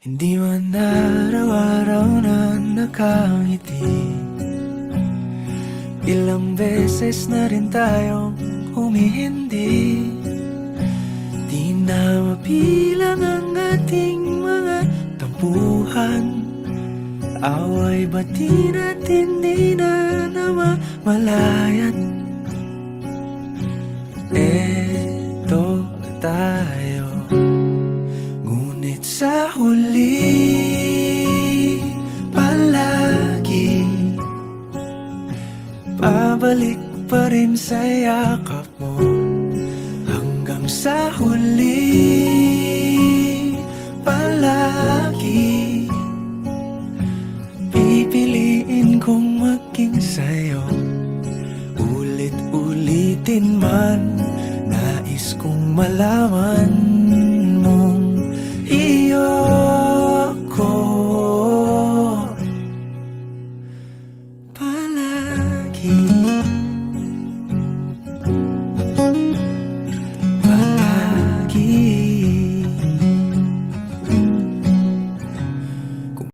Hindi man araw-araw na nakangiti, ilang beses na rin tayong humihindi. Di na mabilang ang ating mga tampuhan, away bati natin di na namamalayan. Eto tayo, ngunit sa huli palagi pabalik pa rin sa yakap mo. Hanggang sa huli palagi pipiliin kong maging sa'yo. Ulit-ulitin man, nais kong malaman mong iyo ko palagi.